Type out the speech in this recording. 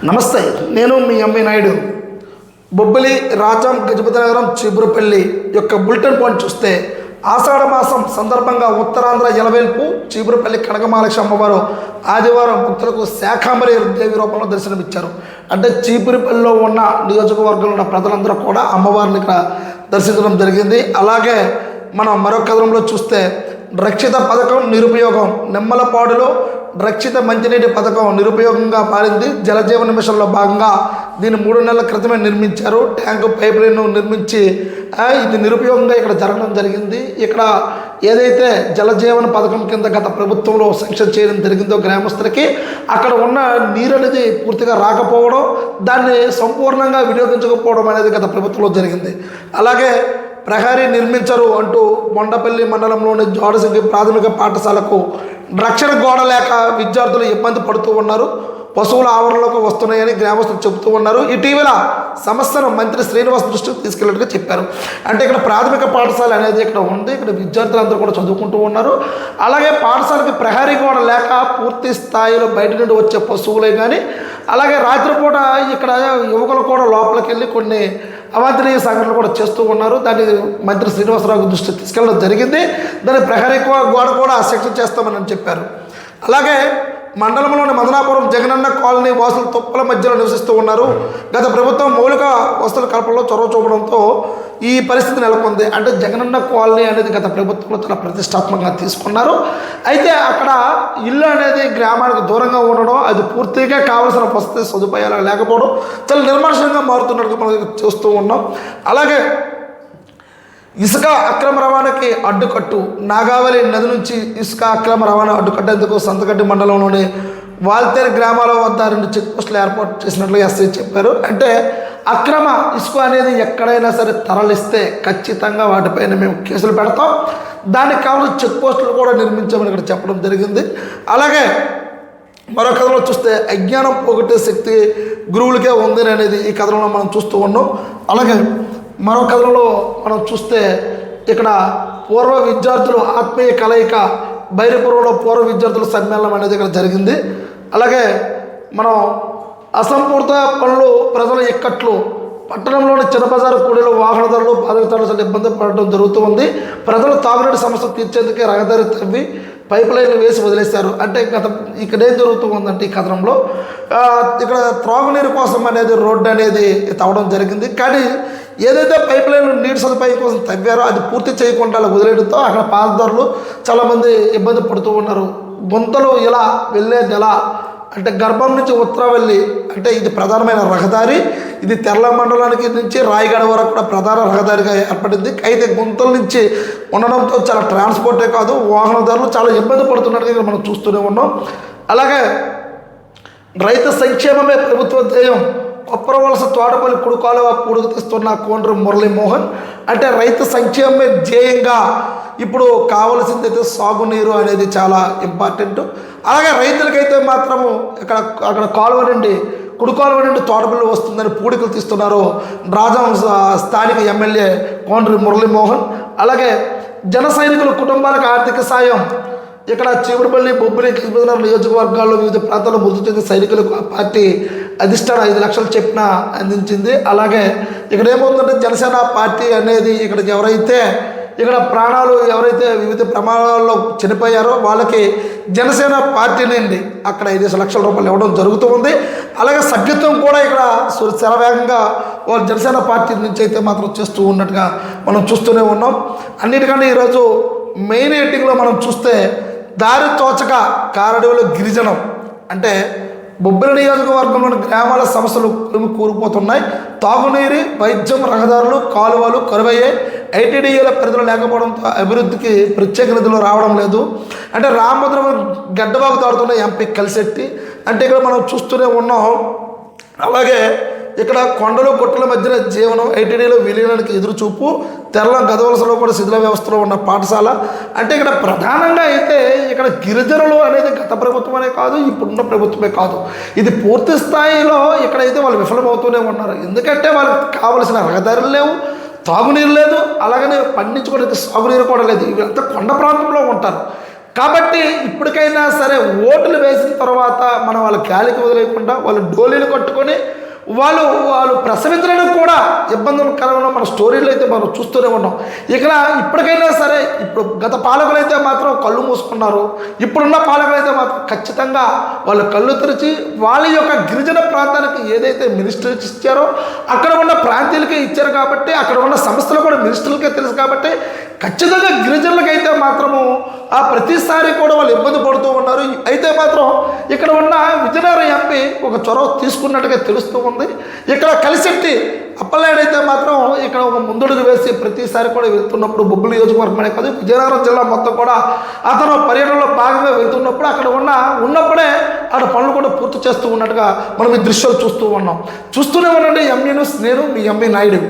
నమస్తే, నేను మీ ఎంవి నాయుడు. బొబ్బిలి, రాజాం, గజపతి నగరం, చీపురుపల్లి యొక్క బులెటిన్ పాయింట్ చూస్తే ఆషాఢ మాసం సందర్భంగా ఉత్తరాంధ్ర ఎలవేల్పు చీపురుపల్లి కనకమహాలక్ష్మి అమ్మవారు ఆదివారం భక్తులకు శాఖాంబరి దేవి రూపంలో దర్శనమిచ్చారు. అంటే చీపురుపల్లిలో ఉన్న నియోజకవర్గంలో ఉన్న ప్రజలందరూ కూడా అమ్మవారిని ఇక్కడ దర్శించడం జరిగింది. అలాగే మనం మరొక కథనంలో చూస్తే రక్షిత పథకం నిరుపయోగం, నిమ్మలపాడులో రక్షిత మంచినీటి పథకం నిరుపయోగంగా మారింది. జలజీవన మిషన్లో భాగంగా దీన్ని 3 నెలల క్రితమే నిర్మించారు. ట్యాంకు పైప్ లైన్ నిర్మించి ఇది నిరుపయోగంగా ఇక్కడ జరగడం జరిగింది. ఇక్కడ ఏదైతే జలజీవన పథకం కింద గత ప్రభుత్వంలో శాంక్షన్ చేయడం జరిగిందో గ్రామస్తులకి అక్కడ ఉన్న నీరు అనేది పూర్తిగా రాకపోవడం, దాన్ని సంపూర్ణంగా వినియోగించకపోవడం అనేది గత ప్రభుత్వంలో జరిగింది. అలాగే ప్రహరీ నిర్మించరు అంటూ మొండపల్లి మండలంలోని జోడసింగి ప్రాథమిక పాఠశాలకు రక్షణ గోడ లేక విద్యార్థులు ఇబ్బంది పడుతూ ఉన్నారు. పశువుల ఆవరణలోకి వస్తున్నాయని గ్రామస్తులు చెబుతూ ఉన్నారు. ఇటీవల సమస్యను మంత్రి శ్రీనివాస్ దృష్టికి తీసుకెళ్ళినట్టుగా చెప్పారు. అంటే ఇక్కడ ప్రాథమిక పాఠశాల అనేది ఇక్కడ ఉంది. ఇక్కడ విద్యార్థులందరూ కూడా చదువుకుంటూ ఉన్నారు. అలాగే పాఠశాలకి ప్రహరీ గోడ లేక పూర్తి స్థాయిలో బయట నుండి వచ్చే పశువులే కానీ, అలాగే రాత్రిపూట ఇక్కడ యువకులు కూడా లోపలికి వెళ్ళి కొన్ని అవాంఛనీయ సంఘటనలు కూడా చేస్తూ ఉన్నారు. దాన్ని మంత్రి శ్రీనివాసరావు దృష్టికి తీసుకెళ్ళడం జరిగింది. దాని ప్రహరీ గోడ కూడా సెక్షన్ చేస్తామని చెప్పారు. అలాగే మండలంలోని మదనాపురం జగనన్న కాలనీ వాసులు తుప్పల మధ్యలో నివసిస్తూ ఉన్నారు. గత ప్రభుత్వం మౌలిక వసతుల కల్పనలో చొరవ చూపడంతో ఈ పరిస్థితి నెలకొంది. అంటే జగనన్న కాలనీ అనేది గత ప్రభుత్వంలో చాలా ప్రతిష్టాత్మకంగా తీసుకున్నారు. అయితే అక్కడ ఇల్లు అనేది గ్రామానికి దూరంగా ఉండడం, అది పూర్తిగా కావలసిన వసతి సదుపాయాలు లేకపోవడం చాలా నిర్మానుషంగా మారుతున్నట్టుగా మనం చూస్తూ ఉన్నాం. అలాగే ఇసుక అక్రమ రవాణాకి అడ్డుకట్టు, నాగావళి నది నుంచి ఇసుక అక్రమ రవాణా అడ్డుకట్టేందుకు సంతకడ్డి మండలంలోని వాల్తేరు గ్రామాల వద్ద 2 చెక్ పోస్టులు ఏర్పాటు చేసినట్లు ఎస్ఐ చెప్పారు. అంటే అక్రమ ఇసుక అనేది ఎక్కడైనా సరే తరలిస్తే ఖచ్చితంగా వాటిపైన మేము కేసులు పెడతాం, దానికి కావాల్సిన చెక్ పోస్టులు కూడా నిర్మించామని ఇక్కడ చెప్పడం జరిగింది. అలాగే మరో కథలో చూస్తే అజ్ఞానం పోగొట్టే శక్తి గురువులకే ఉంది అనేది ఈ కథలో మనం చూస్తూ ఉన్నాం. అలాగే మరో కథలో మనం చూస్తే ఇక్కడ పూర్వ విద్యార్థులు ఆత్మీయ కలయిక బైరిపురంలో పూర్వ విద్యార్థుల సమ్మేళనం అనేది ఇక్కడ జరిగింది. అలాగే మనం అసంపూర్త పనులు ప్రజల ఇక్కట్లు, పట్టణంలోని చిన్నబజారు కూడీలో వాహనదారులు బాధితులు ఇబ్బంది పడడం జరుగుతూ ఉంది. ప్రజలు తాగునీటి సమస్య తీర్చేందుకే రహదారి తవ్వి పైప్ లైన్లు వేసి వదిలేశారు. అంటే ఇక్కడ ఏం జరుగుతూ ఉందంటే ఈ కథనంలో ఇక్కడ త్రాగునీరు కోసం అనేది రోడ్డు అనేది తవ్వడం జరిగింది. కానీ ఏదైతే పైప్ లైన్లు నీటి సదుపాయం కోసం తవ్వారో అది పూర్తి చేయకుండా వదిలేయడంతో అక్కడ పాలదారులు చాలామంది ఇబ్బంది పడుతూ ఉన్నారు. గుంతలు ఇలా వెళ్ళేది ఎలా అంటే గర్భం నుంచి ఉత్తరవల్లి, అంటే ఇది ప్రధానమైన రహదారి. ఇది తెర్ల మండలానికి నుంచి రాయగడ వరకు కూడా ప్రధాన రహదారిగా ఏర్పడింది. అయితే గుంతల నుంచి ఉండడంతో చాలా ట్రాన్స్పోర్టే కాదు వాహనదారులు చాలా ఇబ్బంది పడుతున్నట్టుగా మనం చూస్తూనే ఉన్నాం. అలాగే రైతు సంక్షేమమే ప్రభుత్వ ధ్యేయం, కొప్పరవలస తోటపల్లి కుడి కాలువ పూడుకు తీస్తున్న కోండ్రు మురళీమోహన్. అంటే రైతు సంక్షేమమే ధ్యేయంగా ఇప్పుడు కావలసింది అయితే సాగునీరు అనేది చాలా ఇంపార్టెంట్. అలాగే రైతులకైతే మాత్రము అక్కడ కాలువ నుండి కుడి కాలువ నుండి తోటపల్లి వస్తుందని పూడికలు తీస్తున్నారు రాజాం స్థానిక ఎమ్మెల్యే కోండ్రు మురళీమోహన్. అలాగే జన సైనికుల కుటుంబాలకు ఆర్థిక సాయం ఇక్కడ చీపురుపల్లి, బొబ్బిలి, గజపతి నగరం నియోజకవర్గాల్లో వివిధ ప్రాంతాల్లో మృతి చెందిన సైనికులకు ఆ పార్టీ అధిష్టానం 5 లక్షలు చెప్పిన అందించింది. అలాగే ఇక్కడ ఏమవుతుందంటే జనసేన పార్టీ అనేది ఇక్కడికి ఎవరైతే వివిధ ప్రమాదాల్లో చనిపోయారో వాళ్ళకి జనసేన పార్టీ నుండి అక్కడ 5 లక్షల రూపాయలు ఇవ్వడం జరుగుతూ ఉంది. అలాగే సభ్యత్వం కూడా ఇక్కడ శరవేగంగా వాళ్ళు జనసేన పార్టీ నుంచి అయితే మాత్రం చేస్తూ ఉన్నట్టుగా మనం చూస్తూనే ఉన్నాం. అన్నిటికంటే ఈరోజు మెయిన్ ఎడిటింగ్లో మనం చూస్తే దారి తోచక కారడవిలో గిరిజనం, అంటే బొబ్బిలి నియోజకవర్గంలోని గ్రామాల సమస్యలు కూరుకుపోతున్నాయి. తాగునీరు, వైద్యం, రహదారులు, కాలువలు కరువయ్యాయి. ఐటీడీఏల పరిధిలో లేకపోవడంతో అభివృద్ధికి ప్రత్యేక నిధులు రావడం లేదు. అంటే రామభద్రం గడ్డబాగు తాడుతున్న ఎంపీ కలిసెట్టి, అంటే ఇక్కడ మనం చూస్తూనే ఉన్నాం. అలాగే ఇక్కడ కొండలు గుట్టల మధ్యన జీవనం, ఐటీడీలో విలీనానికి ఎదురుచూపు, తెరలం గదవలసలో కూడా శిథిల వ్యవస్థలో ఉన్న పాఠశాల. అంటే ఇక్కడ ప్రధానంగా అయితే ఇక్కడ గిరిజనులు అనేది గత ప్రభుత్వమే కాదు, ఇప్పుడున్న ప్రభుత్వమే కాదు, ఇది పూర్తి స్థాయిలో ఇక్కడైతే వాళ్ళు విఫలమవుతూనే ఉన్నారు. ఎందుకంటే వాళ్ళకి కావలసిన రహదారులు లేవు, తాగునీరు లేదు, అలాగనే పండించుకోవడానికి సాగునీరు కూడా లేదు. వీళ్ళంతా కొండ ప్రాంతంలో ఉంటారు. కాబట్టి ఇప్పటికైనా సరే ఓట్లు వేసిన తర్వాత మనం వాళ్ళ గాలికి వదిలేయకుండా వాళ్ళు డోలీలు కట్టుకొని వాళ్ళు ప్రసవించడానికి కూడా ఇబ్బందులు కలగడం మన స్టోరీలు అయితే మనం చూస్తూనే ఉన్నాం. ఇక్కడ ఇప్పటికైనా సరే ఇప్పుడు గత పాలకులైతే మాత్రం కళ్ళు మూసుకున్నారు. ఇప్పుడున్న పాలకులైతే మాత్రం ఖచ్చితంగా వాళ్ళు కళ్ళు తెరిచి వాళ్ళ యొక్క గిరిజన ప్రాంతానికి ఏదైతే మినిస్టర్స్ ఇచ్చారో అక్కడ ఉన్న ప్రాంతీయులకే ఇచ్చారు కాబట్టి అక్కడ ఉన్న సంస్థలు కూడా మినిస్టర్లకే తెలుసు కాబట్టి ఖచ్చితంగా గిరిజనులకైతే మాత్రము ఆ ప్రతిసారి కూడా వాళ్ళు ఇబ్బంది పడుతూ ఉన్నారు. అయితే మాత్రం ఇక్కడ ఉన్న విజయనగరం ఎంపీ ఒక చొరవ తీసుకున్నట్టుగా తెలుస్తూ ఉంది. ఇక్కడ కలిసెట్టి అప్పలనాయుడు అయితే మాత్రం ఇక్కడ ఒక ముందడుగు వేసి ప్రతిసారి కూడా వెళ్తున్నప్పుడు బొబ్బిలి నియోజకవర్గం కాదు విజయనగరం జిల్లా మొత్తం కూడా అతను పర్యటనలో భాగంగా వెళ్తున్నప్పుడు అక్కడ ఉన్నప్పుడే ఆడ పనులు కూడా పూర్తి చేస్తూ ఉన్నట్టుగా మనం ఈ దృశ్యాలు చూస్తూనే ఉండండి. ఎంఈ న్యూస్, నేను మీ ఎంఈ నాయుడు.